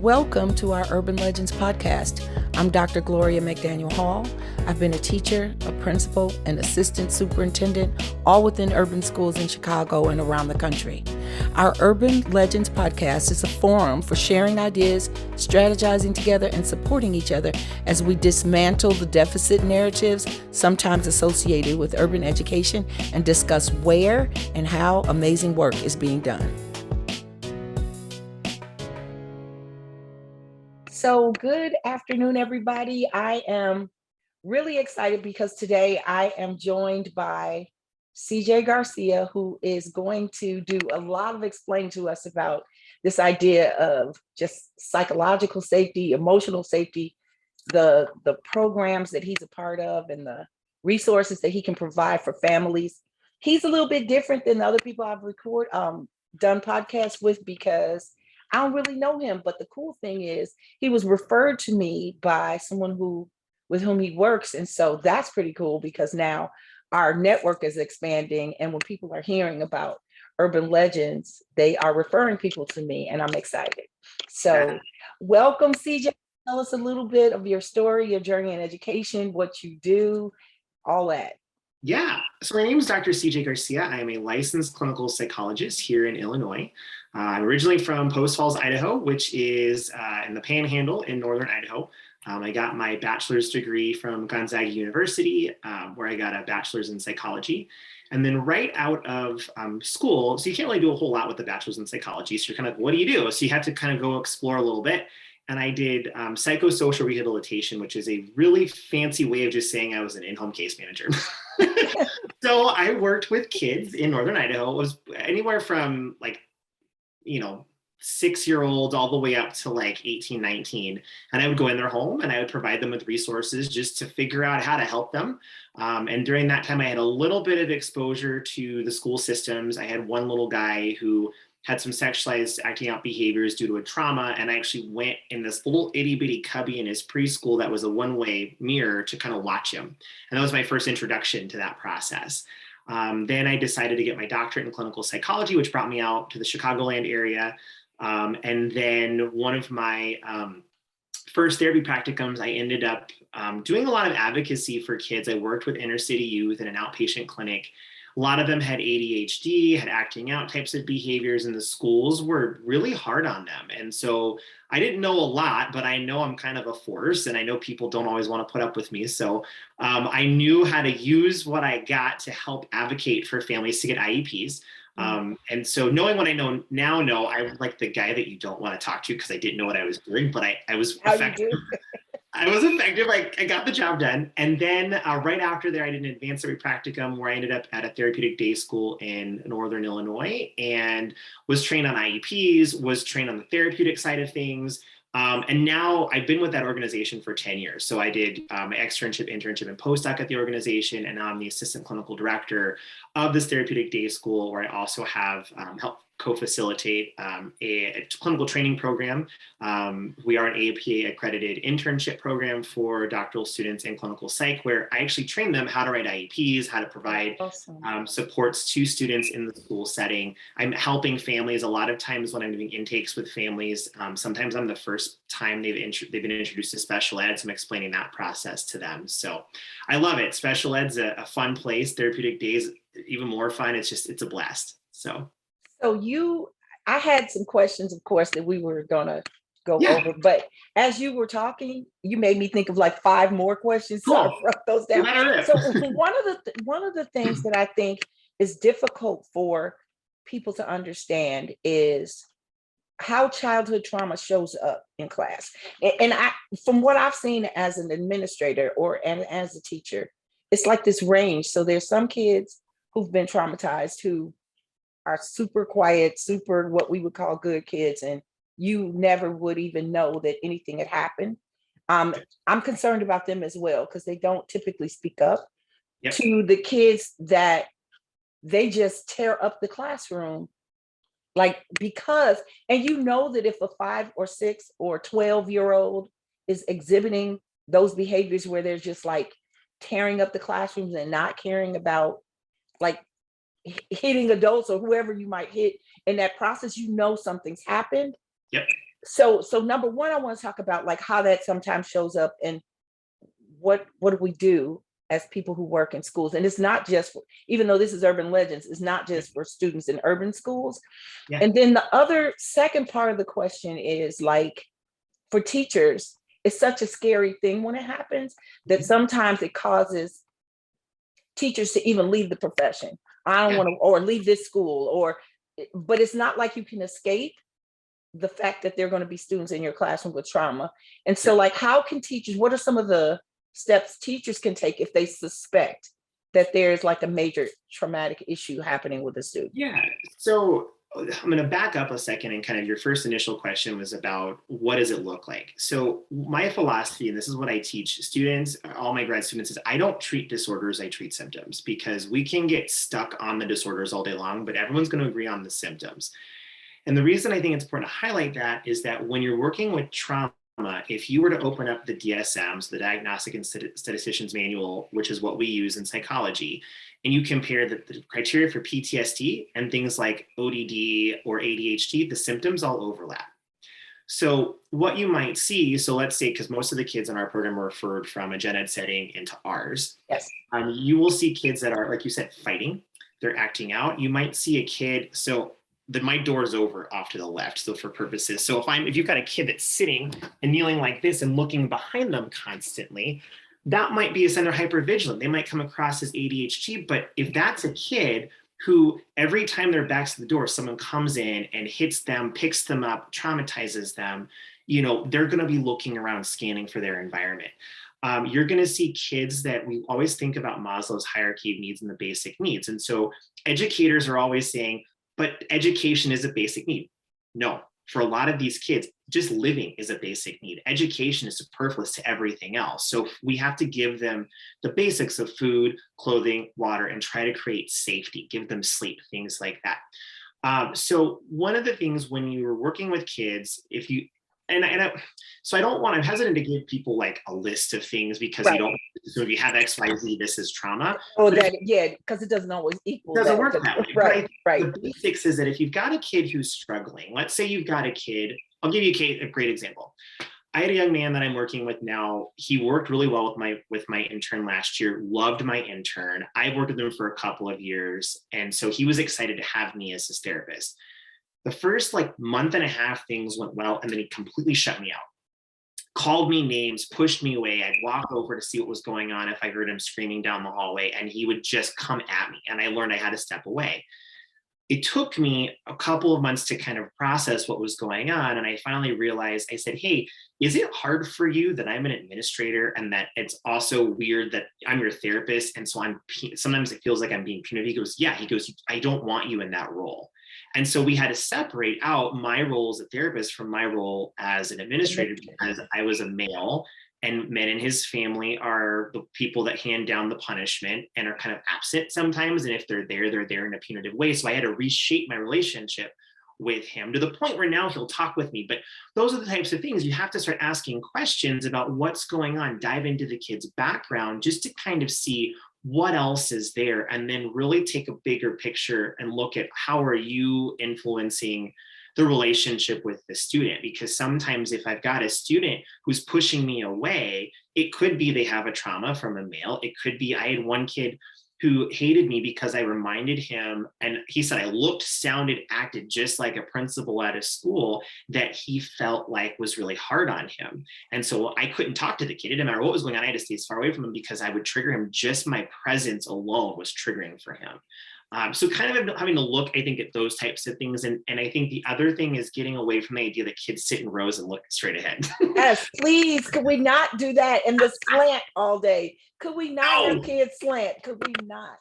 Welcome to our Urban Legends podcast. I'm Dr. Gloria McDaniel Hall. I've been a teacher, a principal, and assistant superintendent, all within urban schools in Chicago and around the country. Our Urban Legends podcast is a forum for sharing ideas, strategizing together, and supporting each other as we dismantle the deficit narratives sometimes associated with urban education and discuss where and how amazing work is being done. So good afternoon, everybody. I am really excited because today I am joined by CJ Garcia, who is going to do a lot of explaining to us about this idea of just psychological safety, emotional safety, the programs that he's a part of, and the resources that he can provide for families. He's a little bit different than the other people I've done podcasts with because I don't really know him, but the cool thing is he was referred to me by someone with whom he works. And so that's pretty cool because now our network is expanding. And when people are hearing about urban legends, they are referring people to me, and I'm excited. So welcome, CJ. Tell us a little bit of your story, your journey in education, what you do, all that. Yeah, so my name is Dr. CJ Garcia. I am a licensed clinical psychologist here in Illinois. I'm originally from Post Falls, Idaho, which is in the Panhandle in northern Idaho. I got my bachelor's degree from Gonzaga University, where I got a bachelor's in psychology. And then right out of school, so you can't really do a whole lot with the bachelor's in psychology. So you're kind of, what do you do? So you have to kind of go explore a little bit. And I did psychosocial rehabilitation, which is a really fancy way of just saying I was an in-home case manager. So I worked with kids in northern Idaho. It was anywhere from 6-year-olds all the way up to 18, 19. And I would go in their home and I would provide them with resources just to figure out how to help them. And during that time, I had a little bit of exposure to the school systems. I had one little guy who had some sexualized acting out behaviors due to a trauma. And I actually went in this little itty bitty cubby in his preschool that was a one-way mirror to kind of watch him. And that was my first introduction to that process. Then I decided to get my doctorate in clinical psychology, which brought me out to the Chicagoland area. And then one of my first therapy practicums, I ended up doing a lot of advocacy for kids. I worked with inner city youth in an outpatient clinic. A lot of them had ADHD, had acting out types of behaviors, and the schools were really hard on them. And so I didn't know a lot, but I know I'm kind of a force, and I know people don't always want to put up with me. So I knew how to use what I got to help advocate for families to get IEPs. And so knowing what I know now, I was like the guy that you don't want to talk to because I didn't know what I was doing, but I was effective. I was effective. I got the job done. And then right after there, I did an advanced therapy practicum where I ended up at a therapeutic day school in northern Illinois and was trained on IEPs, was trained on the therapeutic side of things. And now I've been with that organization for 10 years. So I did my externship, internship, and postdoc at the organization. And now I'm the assistant clinical director of this therapeutic day school, where I also have helped co-facilitate a clinical training program. We are an AAPA accredited internship program for doctoral students in clinical psych, where I actually train them how to write IEPs, how to provide supports to students in the school setting. I'm helping families a lot of times when I'm doing intakes with families. Sometimes I'm the first time they've been introduced to special ed, so I'm explaining that process to them. So I love it. Special ed's a fun place. Therapeutic days, even more fun. It's a blast. So I had some questions, of course, that we were gonna go over, but as you were talking, you made me think of 5 more questions. Cool. So I wrote those down. So one of the things that I think is difficult for people to understand is how childhood trauma shows up in class. And from what I've seen as an administrator and as a teacher, it's like this range. So there's some kids who've been traumatized who are super quiet, super what we would call good kids, and you never would even know that anything had happened. I'm concerned about them as well because they don't typically speak up. Yep. To the kids that they just tear up the classroom, because, and you know that if a 5 or 6 or 12-year-old is exhibiting those behaviors where they're just tearing up the classrooms and not caring about hitting adults or whoever you might hit in that process, something's happened. Yep. so number one, I want to talk about like how that sometimes shows up and what do we do as people who work in schools. And it's not just for, even though this is urban legends, it's not just for students in urban schools. Yeah. And then the other second part of the question is like, for teachers, it's such a scary thing when it happens that sometimes it causes teachers to even leave the profession. I don't want to, or leave this school, or, but it's not like you can escape the fact that there are going to be students in your classroom with trauma. And so like, how can teachers, what are some of the steps teachers can take if they suspect that there's like a major traumatic issue happening with a student? Yeah. So I'm going to back up a second, and kind of your first initial question was about what does it look like? So my philosophy, and this is what I teach students, all my grad students, is I don't treat disorders, I treat symptoms, because we can get stuck on the disorders all day long, but everyone's going to agree on the symptoms. And the reason I think it's important to highlight that is that when you're working with trauma, if you were to open up the DSMs, the Diagnostic and Statistician's Manual, which is what we use in psychology, and you compare the criteria for PTSD and things like ODD or ADHD, the symptoms all overlap. So what you might see, so let's say, because most of the kids in our program are referred from a gen ed setting into ours, Yes. You will see kids that are, like you said, fighting, they're acting out. You might see a kid, so my door is over off to the left. So for purposes, so if you've got a kid that's sitting and kneeling like this and looking behind them constantly, that might be a sign they're hypervigilant. They might come across as ADHD, but if that's a kid who every time their back's to the door, someone comes in and hits them, picks them up, traumatizes them, they're going to be looking around, scanning for their environment. You're going to see kids that we always think about Maslow's hierarchy of needs and the basic needs. And so educators are always saying, but education is a basic need. No, for a lot of these kids, just living is a basic need. Education is superfluous to everything else. So we have to give them the basics of food, clothing, water, and try to create safety, give them sleep, things like that. So one of the things when you're working with kids, if you, so I'm hesitant to give people like a list of things because Right. you don't, so if you have X, Y, Z, this is trauma. Oh, because it doesn't always equal. It doesn't work that way. Right, right. The basics is that if you've got a kid who's struggling, let's say you've got a kid, I'll give you a great example. I had a young man that I'm working with now. He worked really well with my intern last year, loved my intern. I worked with him for a couple of years. And so he was excited to have me as his therapist. The first month and a half, things went well, and then he completely shut me out. Called me names, pushed me away. I'd walk over to see what was going on if I heard him screaming down the hallway, and he would just come at me. And I learned I had to step away. It took me a couple of months to kind of process what was going on. And I finally realized, I said, hey, is it hard for you that I'm an administrator and that it's also weird that I'm your therapist? And so sometimes it feels like I'm being punitive. He goes, yeah, I don't want you in that role. And so we had to separate out my role as a therapist from my role as an administrator because I was a male, and men in his family are the people that hand down the punishment and are kind of absent sometimes. And if they're there in a punitive way. So I had to reshape my relationship with him to the point where now he'll talk with me. But those are the types of things you have to start asking questions about what's going on, dive into the kid's background just to kind of see what else is there, and then really take a bigger picture and look at how are you influencing the relationship with the student. Because sometimes if I've got a student who's pushing me away, it could be they have a trauma from a male. It could be, I had one kid who hated me because I reminded him, and he said I looked, sounded, acted just like a principal at a school that he felt like was really hard on him. And so I couldn't talk to the kid. It didn't matter what was going on. I had to stay as far away from him because I would trigger him. Just my presence alone was triggering for him. So kind of having to look, I think, at those types of things. And I think the other thing is getting away from the idea that kids sit in rows and look straight ahead. Yes, please. Could we not do that? And the slant all day. Could we not have kids slant? Could we not?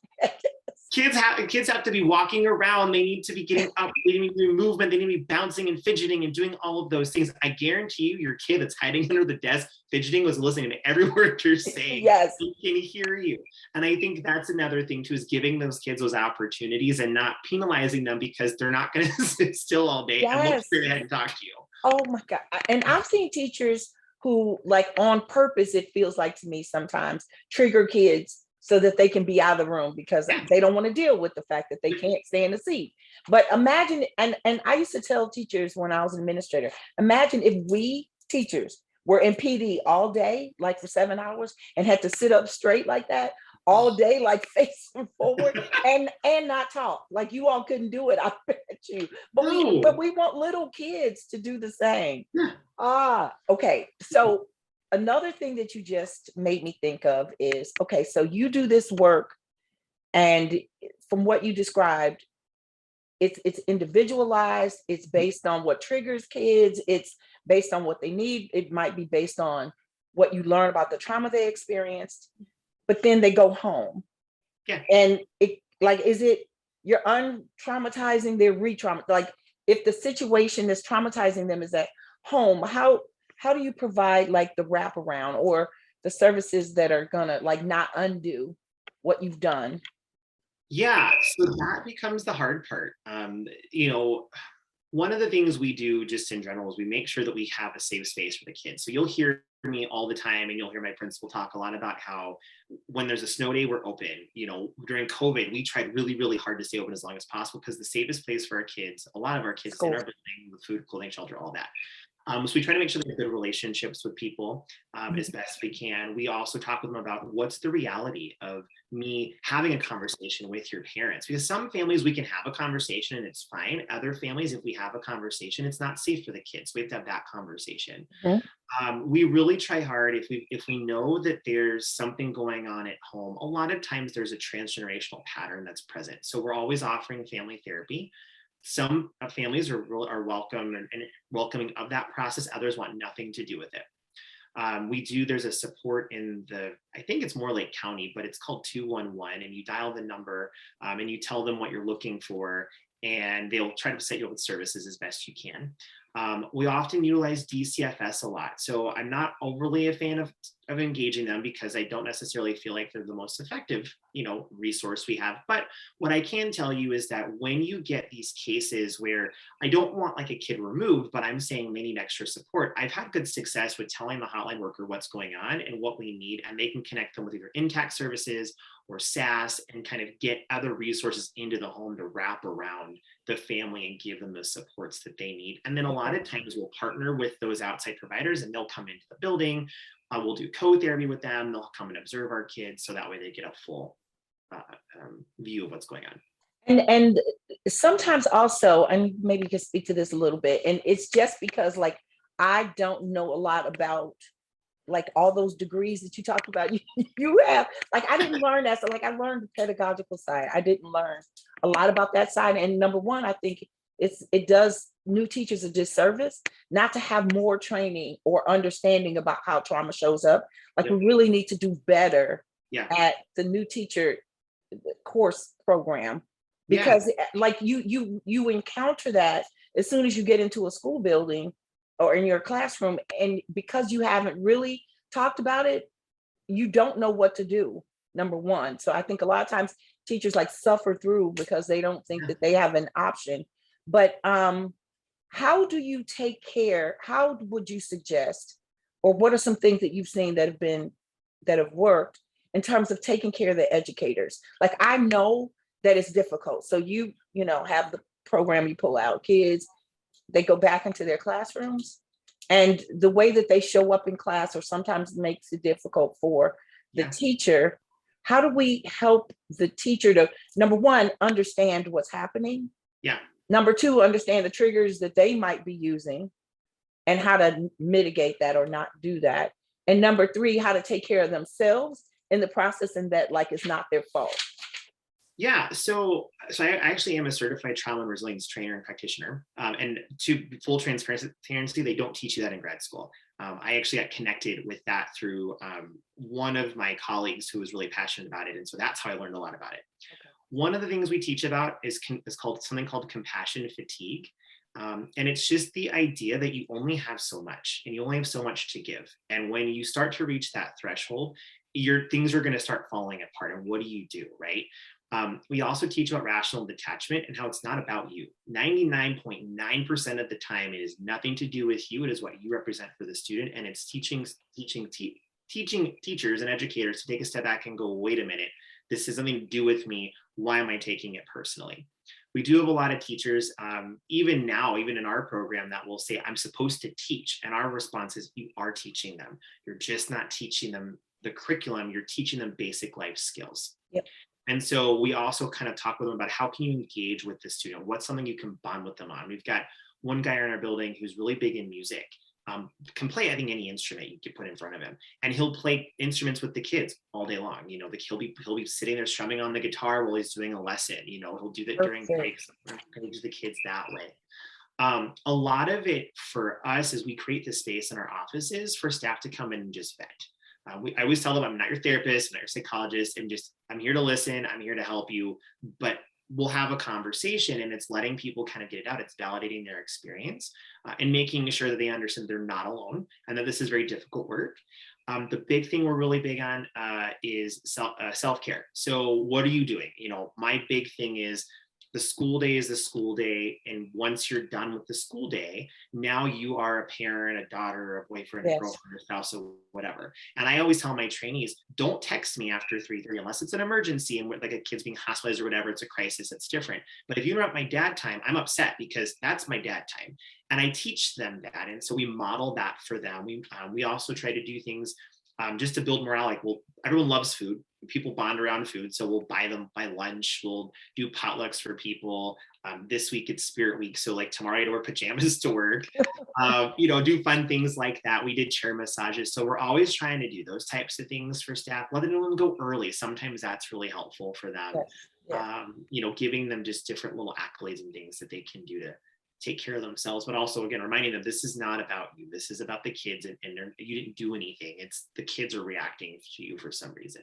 Kids have to be walking around. They need to be getting up. They need to be movement. They need to be bouncing and fidgeting and doing all of those things. I guarantee you, your kid that's hiding under the desk fidgeting was listening to every word you're saying. Yes, he can hear you. And I think that's another thing too, is giving those kids those opportunities and not penalizing them because they're not going to sit still all day and look straight ahead and talk to you. Oh my God! And I've seen teachers who, on purpose, it feels like to me sometimes, trigger kids so that they can be out of the room because they don't want to deal with the fact that they can't stay in the seat. But imagine, and I used to tell teachers when I was an administrator, imagine if we teachers were in PD all day, like for 7 hours, and had to sit up straight like that all day, like facing forward and not talk. Like you all couldn't do it, I bet you. But No. we want little kids to do the same. Yeah. Okay. So another thing that you just made me think of is, okay, so you do this work, and from what you described, it's individualized, it's based on what triggers kids, it's based on what they need, it might be based on what you learn about the trauma they experienced, but then they go home. Yeah. And it, like, is it you're untraumatizing, they're re-traumatizing? Like, if the situation that's traumatizing them is at home, how do you provide like the wraparound or the services that are gonna like not undo what you've done? Yeah, so that becomes the hard part. One of the things we do just in general is we make sure that we have a safe space for the kids. So you'll hear me all the time, and you'll hear my principal talk a lot about how when there's a snow day, we're open. During COVID, we tried really, really hard to stay open as long as possible because the safest place for our kids, a lot of our kids in School. our building with food, clothing, shelter, all that. So we try to make sure they have good relationships with people as best we can. We also talk with them about what's the reality of me having a conversation with your parents, because some families we can have a conversation and it's fine. Other families, if we have a conversation, it's not safe for the kids. We have to have that conversation. Mhm. We really try hard if we know that there's something going on at home. A lot of times there's a transgenerational pattern that's present. So we're always offering family therapy. Some families are welcome and welcoming of that process. Others want nothing to do with it. There's a support I think it's more Lake County, but it's called 211, and you dial the number and you tell them what you're looking for, and they'll try to set you up with services as best you can. We often utilize DCFS a lot. So I'm not overly a fan of engaging them because I don't necessarily feel like they're the most effective, resource we have. But what I can tell you is that when you get these cases where I don't want like a kid removed, but I'm saying they need extra support, I've had good success with telling the hotline worker what's going on and what we need, and they can connect them with either intact services or SAS and kind of get other resources into the home to wrap around the family and give them the supports that they need. And then a lot of times we'll partner with those outside providers, and they'll come into the building. We'll do co-therapy with them. They'll come and observe our kids, so that way they get a full view of what's going on. And sometimes also, and maybe you can speak to this a little bit, and it's just because like I don't know a lot about like all those degrees that you talked about. You have, like, I didn't learn that. So like I learned the pedagogical side. I didn't learn a lot about that side. And number one, I think it does new teachers a disservice not to have more training or understanding about how trauma shows up. Like, Yep. we really need to do better Yeah. at the new teacher course program, Yeah. because like you encounter that as soon as you get into a school building or in your classroom, and because you haven't really talked about it, you don't know what to do, number one. So I think a lot of times teachers like suffer through because they don't think that they have an option. But how do you take care, how would you suggest, or what are some things that you've seen that have worked in terms of taking care of the educators? Like, I know that it's difficult. So you have the program, you pull out kids, they go back into their classrooms, and the way that they show up in class or sometimes makes it difficult for the Yeah. teacher. How do we help the teacher to, number one, understand what's happening? Yeah. Number two, understand the triggers that they might be using and how to mitigate that or not do that. And number three, how to take care of themselves in the process, and that like it's not their fault. Yeah, so I actually am a certified trauma and resilience trainer and practitioner. And to full transparency, they don't teach you that in grad school. I actually got connected with that through one of my colleagues who was really passionate about it, and so that's how I learned a lot about it. Okay. One of the things we teach about is called something called compassion fatigue. And it's just the idea that you only have so much and you only have so much to give. And when you start to reach that threshold, your things are going to start falling apart. And what do you do, right? We also teach about rational detachment and how it's not about you. 99.9% of the time, it is nothing to do with you. It is what you represent for the student. And it's teaching teachers and educators to take a step back and go, wait a minute, this has something to do with me. Why am I taking it personally? We do have a lot of teachers, even now, even in our program, that will say, I'm supposed to teach. And our response is, you are teaching them. You're just not teaching them the curriculum, you're teaching them basic life skills. Yep. And so we also kind of talk with them about how can you engage with the student? What's something you can bond with them on? We've got one guy in our building who's really big in music, can play, I think, any instrument you could put in front of him. And he'll play instruments with the kids all day long. You know, he'll be sitting there strumming on the guitar while he's doing a lesson. You know, he'll do that during breaks, engage the kids that way. A lot of it for us is we create this space in our offices for staff to come in and just vent. I always tell them, I'm not your therapist, I'm not your psychologist, I'm here to listen, I'm here to help you, but we'll have a conversation, and it's letting people kind of get it out. It's validating their experience and making sure that they understand they're not alone and that this is very difficult work. The big thing we're really big on is self-care. So what are you doing? You know, my big thing is the school day is the school day. And once you're done with the school day, now you are a parent, a daughter, a boyfriend, a girlfriend, a spouse, or whatever. And I always tell my trainees, don't text me after 3:30 unless it's an emergency and like a kid's being hospitalized or whatever, it's a crisis, it's different. But if you interrupt my dad time, I'm upset because that's my dad time. And I teach them that. And so we model that for them. We also try to do things just to build morale. Like, well, everyone loves food. People bond around food. So we'll buy lunch. We'll do potlucks for people. This week it's Spirit Week. So like tomorrow I had to wear pajamas to work, you know, do fun things like that. We did chair massages. So we're always trying to do those types of things for staff. Letting them go early. Sometimes that's really helpful for them. You know, giving them just different little accolades and things that they can do to take care of themselves, but also again reminding them this is not about you, this is about the kids, and you didn't do anything. It's the kids are reacting to you for some reason.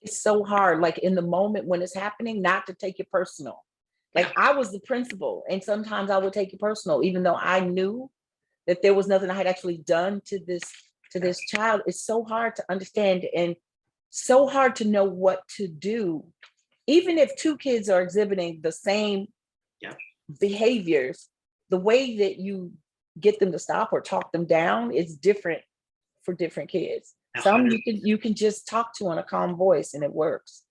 It's so hard, like in the moment when it's happening, not to take it personal. Like I was the principal, and sometimes I would take it personal, even though I knew that there was nothing I had actually done to this child. It's so hard to understand and so hard to know what to do, even if two kids are exhibiting the same behaviors. The way that you get them to stop or talk them down is different for different kids. Some you can just talk to in a calm voice and it works.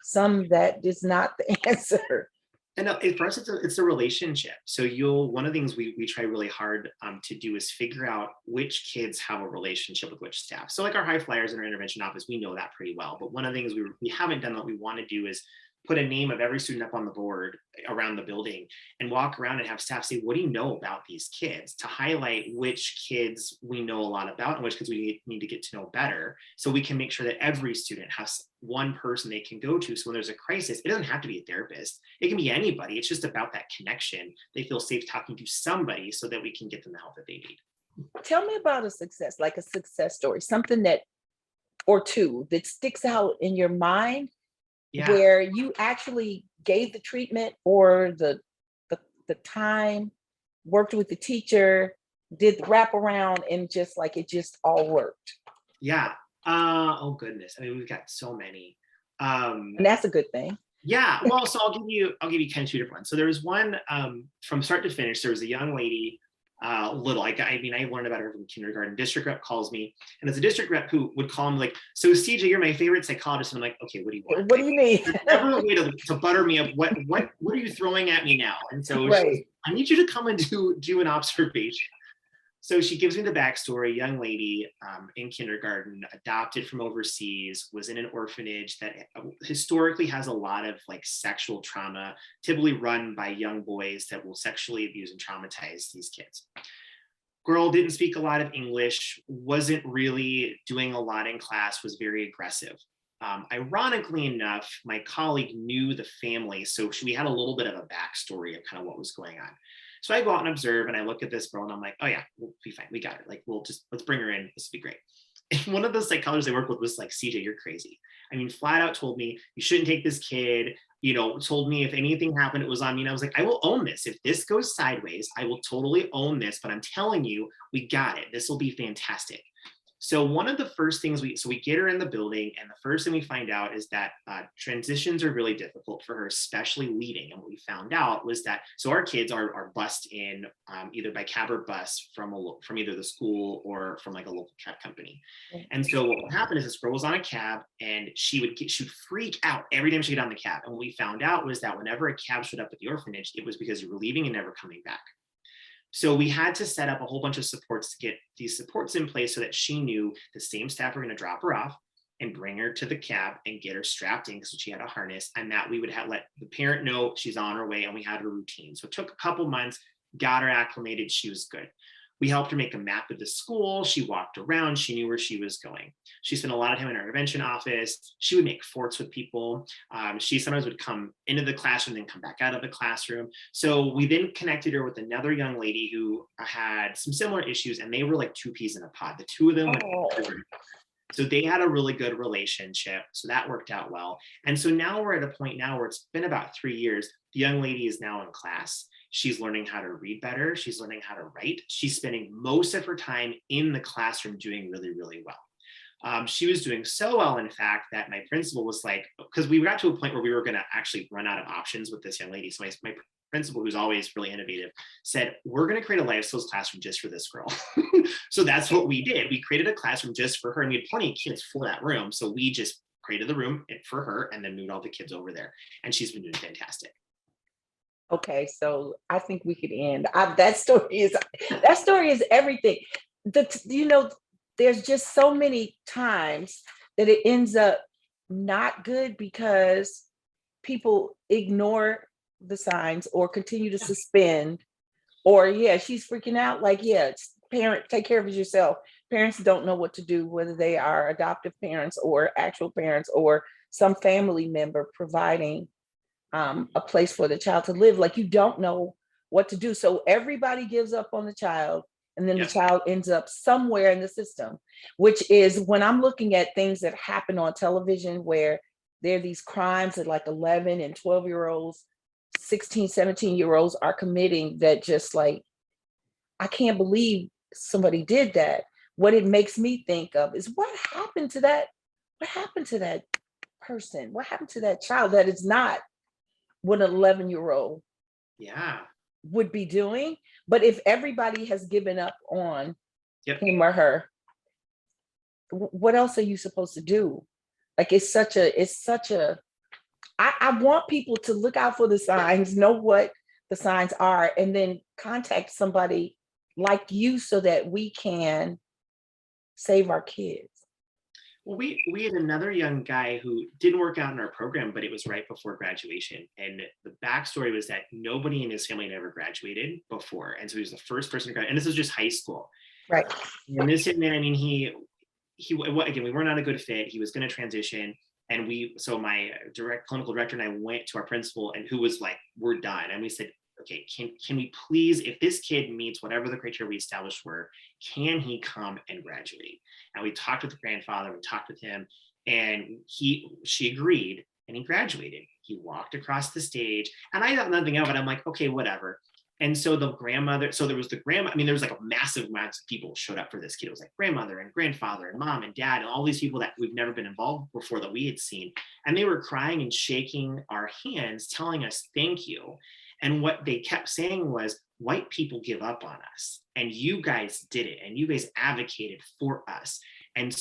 Some that is not the answer. And for us, it's a relationship. So one of the things we try really hard to do is figure out which kids have a relationship with which staff. So like our high flyers in our intervention office, we know that pretty well. But one of the things we haven't done that we want to do is put a name of every student up on the board around the building and walk around and have staff say, what do you know about these kids, to highlight which kids we know a lot about and which kids we need to get to know better, so we can make sure that every student has one person they can go to. So when there's a crisis, it doesn't have to be a therapist. It can be anybody. It's just about that connection. They feel safe talking to somebody so that we can get them the help that they need. Tell me about a success, like a success story, something that, or two, that sticks out in your mind. Where you actually gave the treatment or the time, worked with the teacher, did the wraparound, and just like it just all worked. Oh goodness. I mean, we've got so many. And that's a good thing. Well, so I'll give you kind of two different ones. So there was one from start to finish. There was a young lady, I learned about her from kindergarten. District rep calls me, and it's a district rep who would call me like, so CJ, you're my favorite psychologist. And I'm like, okay, what do you want? What do you need? Never a way to butter me up. What are you throwing at me now? And so I need you to come and do an observation. So she gives me the backstory. Young lady in kindergarten, adopted from overseas, was in an orphanage that historically has a lot of like sexual trauma, typically run by young boys that will sexually abuse and traumatize these kids. Girl didn't speak a lot of English, wasn't really doing a lot in class, was very aggressive. Ironically enough, my colleague knew the family, so we had a little bit of a backstory of kind of what was going on. So I go out and observe, and I look at this girl, and I'm like, oh yeah, we'll be fine. We got it. Like, let's bring her in. This will be great. And one of the psychologists I work with was like, CJ, you're crazy. I mean, flat out told me you shouldn't take this kid. You know, told me if anything happened, it was on me. And I was like, I will own this. If this goes sideways, I will totally own this. But I'm telling you, we got it. This will be fantastic. So one of the first things we get her in the building, and the first thing we find out is that transitions are really difficult for her, especially leaving. And what we found out was that, so our kids are bused in either by cab or bus from either the school or from like a local cab company. And so what would happen is this girl was on a cab, and she'd freak out every time she got on the cab. And what we found out was that whenever a cab showed up at the orphanage, it was because you were leaving and never coming back. So we had to set up a whole bunch of supports to get these supports in place so that she knew the same staff were going to drop her off and bring her to the cab and get her strapped in because she had a harness, and that we would let the parent know she's on her way, and we had her routine. So it took a couple months, got her acclimated, she was good. We helped her make a map of the school. She walked around. She knew where she was going. She spent a lot of time in our intervention office. She would make forts with people. She sometimes would come into the classroom, then come back out of the classroom. So we then connected her with another young lady who had some similar issues, and they were like two peas in a pod. The two of them so they had a really good relationship. So that worked out well. And so now we're at a point now where it's been about 3 years. The young lady is now in class. She's learning how to read better. She's learning how to write. She's spending most of her time in the classroom doing really, really well. She was doing so well, in fact, that my principal was like, because we got to a point where we were going to actually run out of options with this young lady. So my principal, who's always really innovative, said, we're going to create a life skills classroom just for this girl. So that's what we did. We created a classroom just for her, and we had plenty of kids for that room. So we just created the room for her and then moved all the kids over there. And she's been doing fantastic. Okay, so I think we could end. That story is everything. There's just so many times that it ends up not good because people ignore the signs or continue to suspend, or she's freaking out. Like, it's parent, take care of it yourself. Parents don't know what to do, whether they are adoptive parents or actual parents or some family member providing a place for the child to live. Like, you don't know what to do. So everybody gives up on the child, and then the child ends up somewhere in the system, which is when I'm looking at things that happen on television where there are these crimes that like 11 and 12-year-olds, 16, 17-year-olds are committing, that just like, I can't believe somebody did that. What it makes me think of is what happened to that person? What happened to that child that is not what an 11-year-old would be doing? But if everybody has given up on him or her, what else are you supposed to do? Like, I want people to look out for the signs, know what the signs are, and then contact somebody like you so that we can save our kids. Well, we had another young guy who didn't work out in our program, but it was right before graduation. And the backstory was that nobody in his family had ever graduated before. And so he was the first person to graduate. And this was just high school. Right. And this young man, I mean, he again, we were not a good fit. He was going to transition. And so my clinical director and I went to our principal, and who was like, we're done. And we said, okay, can we please, if this kid meets whatever the criteria we established were, can he come and graduate? And we talked with the grandfather, we talked with him, and she agreed, and he graduated. He walked across the stage, and I thought nothing of it. I'm like, okay, whatever. And so there was the grandma, I mean, there was like a massive amount of people showed up for this kid. It was like grandmother and grandfather and mom and dad and all these people that we've never been involved before that we had seen. And they were crying and shaking our hands, telling us thank you. And what they kept saying was, white people give up on us, and you guys did it, and you guys advocated for us. And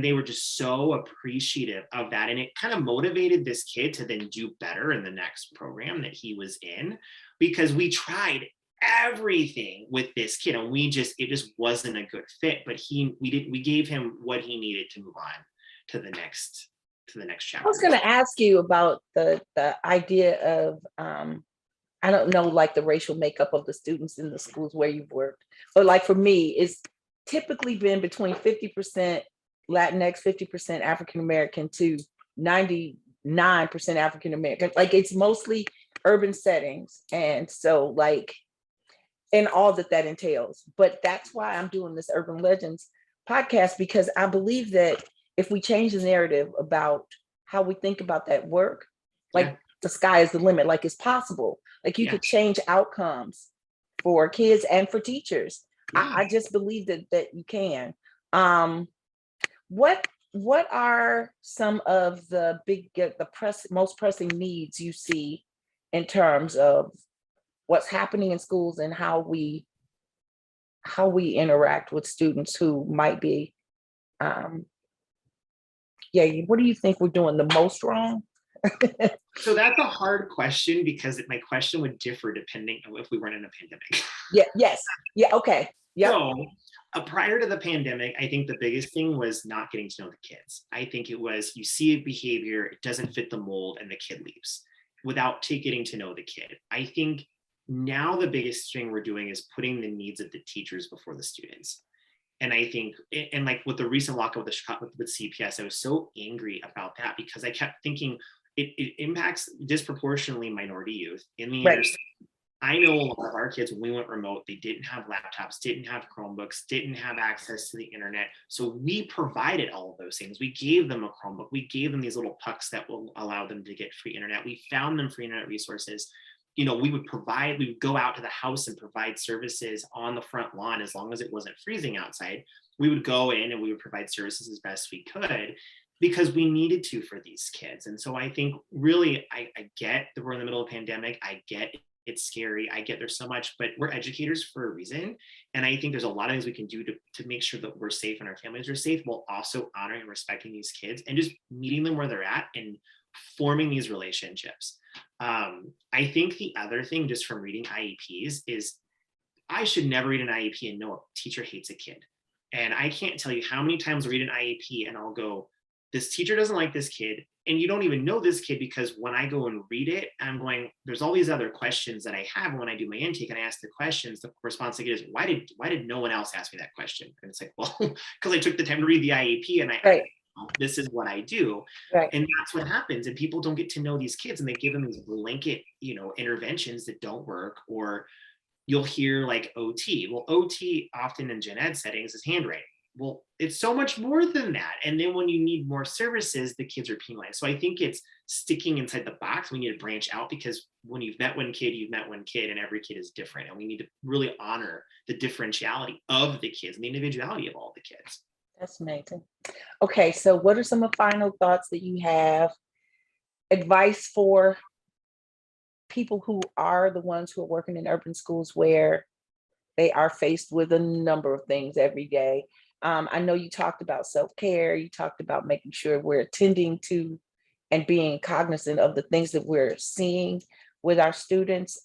they were just so appreciative of that. And it kind of motivated this kid to then do better in the next program that he was in, because we tried everything with this kid, and it just wasn't a good fit. But we gave him what he needed to move on to the next chapter. I was going to ask you about the idea of I don't know, like the racial makeup of the students in the schools where you've worked, but like for me, it's typically been between 50% Latinx, 50% African-American to 99% African-American. Like, it's mostly urban settings. And so like, and all that entails. But that's why I'm doing this Urban Legends podcast, because I believe that if we change the narrative about how we think about that work, like the sky is the limit, like it's possible. Like you could change outcomes for kids and for teachers. I just believe that you can. what are some of the most pressing needs you see in terms of what's happening in schools and how we interact with students who might be, what do you think we're doing the most wrong? So that's a hard question because my question would differ depending on if we weren't in a pandemic. Yeah, yes, yeah, okay, yep, So prior to the pandemic, I think the biggest thing was not getting to know the kids. I think it was you see a behavior, it doesn't fit the mold, and the kid leaves without getting to know the kid. I think now the biggest thing we're doing is putting the needs of the teachers before the students. And I think, and like with the recent lockout with CPS, I was so angry about that because I kept thinking it impacts disproportionately minority youth in the inner right, city. I know a lot of our kids, when we went remote, they didn't have laptops, didn't have Chromebooks, didn't have access to the internet. So we provided all of those things. We gave them a Chromebook. We gave them these little pucks that will allow them to get free internet. We found them free internet resources. We would go out to the house and provide services on the front lawn as long as it wasn't freezing outside. We would go in and we would provide services as best we could because we needed to for these kids. And so I think really, I get that we're in the middle of a pandemic. I get it's scary. I get there's so much, but we're educators for a reason. And I think there's a lot of things we can do to make sure that we're safe and our families are safe while also honoring and respecting these kids and just meeting them where they're at and forming these relationships. I think the other thing just from reading IEPs is I should never read an IEP and know a teacher hates a kid. And I can't tell you how many times I read an IEP and I'll go, this teacher doesn't like this kid. And you don't even know this kid because when I go and read it, I'm going, there's all these other questions that I have. When I do my intake and I ask the questions, the response I get is, why did no one else ask me that question? And it's like, well, because I took the time to read the IEP and right, this is what I do. right, And that's what happens. And people don't get to know these kids and they give them these blanket, interventions that don't work. Or you'll hear like OT. Well, OT often in gen ed settings is handwriting. Well, it's so much more than that. And then when you need more services, the kids are penalized. So I think it's sticking inside the box. We need to branch out because when you've met one kid, you've met one kid, and every kid is different. And we need to really honor the differentiality of the kids and the individuality of all the kids. that's amazing. Okay, so what are some of the final thoughts that you have? Advice for people who are the ones who are working in urban schools where they are faced with a number of things every day. I know you talked about self-care, you talked about making sure we're attending to and being cognizant of the things that we're seeing with our students,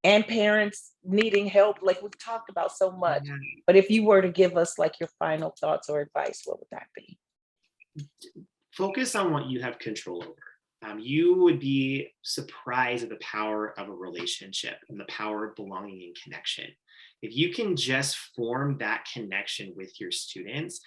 and parents needing help, like we've talked about so much. Yeah. But if you were to give us like your final thoughts or advice, what would that be? Focus on what you have control over. You would be surprised at the power of a relationship and the power of belonging and connection. If you can just form that connection with your students,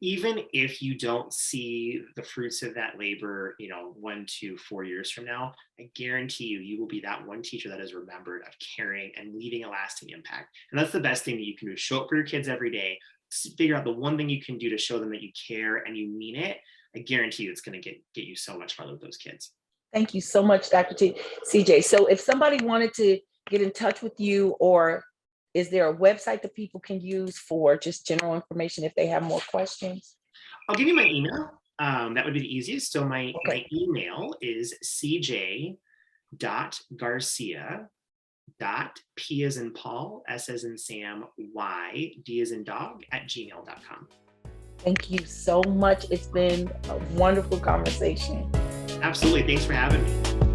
even if you don't see the fruits of that labor, 1 to 4 years from now, I guarantee you will be that one teacher that is remembered of caring and leaving a lasting impact. And that's the best thing that you can do. Show up for your kids every day. Figure out the one thing you can do to show them that you care and you mean it. I guarantee you it's going to get you so much farther with those kids. Thank you so much, Dr. CJ. So if somebody wanted to get in touch with you, or is there a website that people can use for just general information if they have more questions? I'll give you my email. That would be the easiest. So my email is cj.garcia.p as in Paul, S as in Sam, Y, D as in dog @gmail.com. Thank you so much. It's been a wonderful conversation. Absolutely. Thanks for having me.